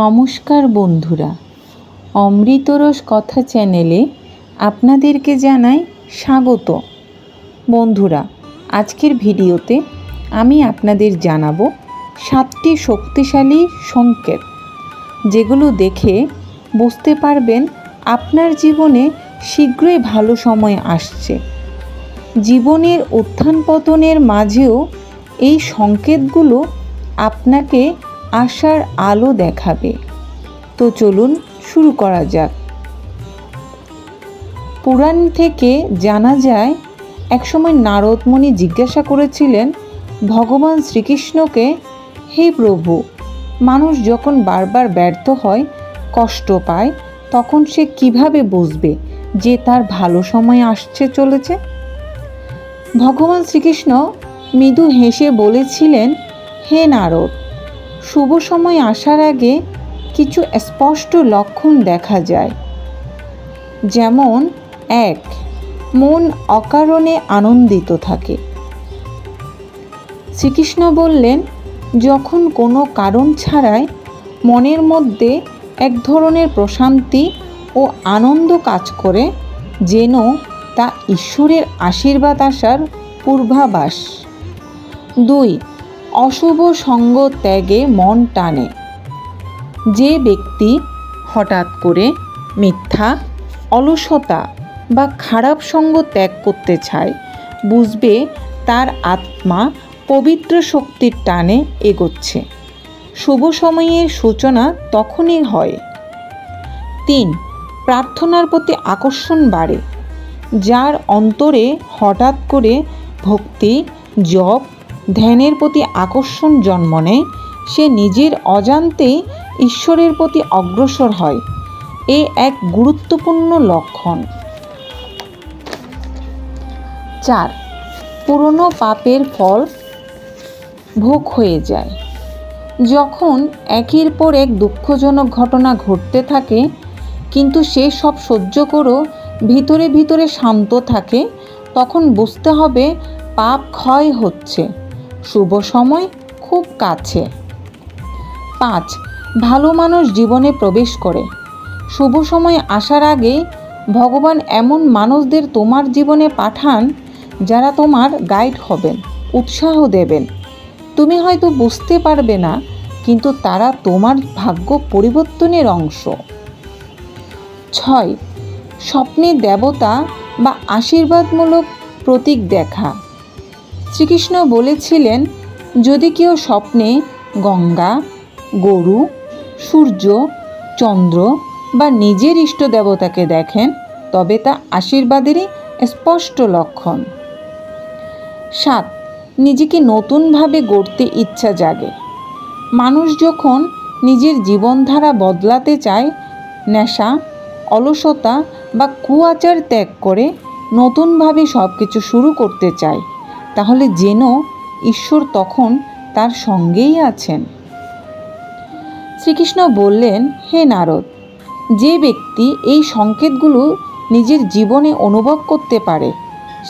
নমস্কার বন্ধুরা, অমৃতরস কথা চ্যানেলে আপনাদেরকে জানাই স্বাগত। বন্ধুরা, আজকের ভিডিওতে আমি আপনাদের জানাবো 7টি শক্তিশালী সংকেত, যেগুলো দেখে বুঝতে পারবেন আপনার জীবনে শীঘ্রই ভালো সময় আসছে। জীবনের উত্থান পতনের মাঝেও এই সংকেতগুলো আপনাকে আশার আলো দেখাবে। তো চলুন শুরু করা যাক। পুরাণ থেকে জানা যায়, একসময় নারদ মুনি জিজ্ঞাসা করেছিলেন ভগবান শ্রীকৃষ্ণকে, হে প্রভু, মানুষ যখন বারবার ব্যর্থ হয়, কষ্ট পায়, তখন সে কিভাবে বুঝবে যে তার ভালো সময় আসছে চলেছে? ভগবান শ্রীকৃষ্ণ মৃদু হেসে বলেছিলেন, হে নারদ, শুভ সময় আসার আগে কিছু স্পষ্ট লক্ষণ দেখা যায়। যেমন 1. মন অকারণে আনন্দিত থাকে। শ্রীকৃষ্ণ বললেন, যখন কোনো কারণ ছাড়াই মনের মধ্যে এক ধরনের প্রশান্তি ও আনন্দ কাজ করে, যেন তা ঈশ্বরের আশীর্বাদ আসার পূর্বাভাস। 2. অশুভ সঙ্গ ত্যাগে মন টানে। যে ব্যক্তি হঠাৎ করে মিথ্যা, অলসতা বা খারাপ সঙ্গ ত্যাগ করতে চায়, বুঝবে তার আত্মা পবিত্র শক্তির টানে এগোচ্ছে। শুভ সময়ের সূচনা তখনই হয়। 3. প্রার্থনার প্রতি আকর্ষণ বাড়ে। যার অন্তরে হঠাৎ করে ভক্তি, জপ, ধ্যানের প্রতি আকর্ষণ জন্ম নেয়, সে নিজের অজান্তেই ঈশ্বরের প্রতি অগ্রসর হয়। এ এক গুরুত্বপূর্ণ লক্ষণ। 4. পুরনো পাপের ফল ভোগ হয়ে যায়। যখন একের পর এক দুঃখজনক ঘটনা ঘটতে থাকে, কিন্তু সে সব সহ্য করেও ভিতরে ভিতরে শান্ত থাকে, তখন বুঝতে হবে পাপ ক্ষয় হচ্ছে, শুভ সময় খুব কাছে। 5. ভালো মানুষ জীবনে প্রবেশ করে। শুভ সময় আসার আগে ভগবান এমন মানুষদের তোমার জীবনে পাঠান, যারা তোমার গাইড হবেন, উৎসাহ দেবেন। তুমি হয়তো বুঝতে পারবে না, কিন্তু তারা তোমার ভাগ্য পরিবর্তনের অংশ। 6. স্বপ্নে দেবতা বা আশীর্বাদমূলক প্রতীক দেখা। শ্রীকৃষ্ণ বলেছিলেন, যদি কেউ স্বপ্নে গঙ্গা, গরু, সূর্য, চন্দ্র বা নিজের ইষ্ট দেবতাকে দেখেন, তবে তা আশীর্বাদেরই স্পষ্ট লক্ষণ। 7. নিজেকে নতুনভাবে গড়তে ইচ্ছা জাগে। মানুষ যখন নিজের জীবনধারা বদলাতে চায়, নেশা, অলসতা বা কুয়াচার ত্যাগ করে নতুনভাবে সব কিছু শুরু করতে চায়, তাহলে যেন ঈশ্বর তখন তার সঙ্গেই আছেন। শ্রীকৃষ্ণ বললেন, হে নারদ, যে ব্যক্তি এই সংকেতগুলো নিজের জীবনে অনুভব করতে পারে,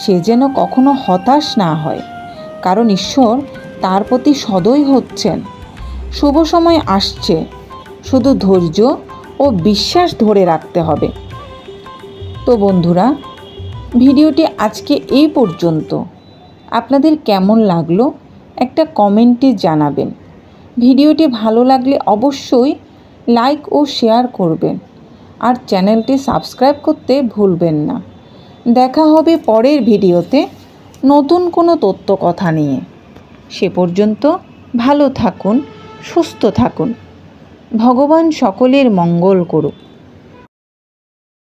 সে যেন কখনো হতাশ না হয়, কারণ ঈশ্বর তার প্রতি সদয় হচ্ছেন। শুভ সময় আসছে, শুধু ধৈর্য ও বিশ্বাস ধরে রাখতে হবে। তো বন্ধুরা, ভিডিওটি আজকে এই পর্যন্ত। আপনাদের কেমন লাগলো একটা কমেন্টে জানাবেন। ভিডিওটি ভালো লাগলে অবশ্যই লাইক ও শেয়ার করবেন, আর চ্যানেলটি সাবস্ক্রাইব করতে ভুলবেন না। দেখা হবে পরের ভিডিওতে নতুন কোনো তথ্য কথা নিয়ে। সে পর্যন্ত ভালো থাকুন, সুস্থ থাকুন। ভগবান সকলের মঙ্গল করুক।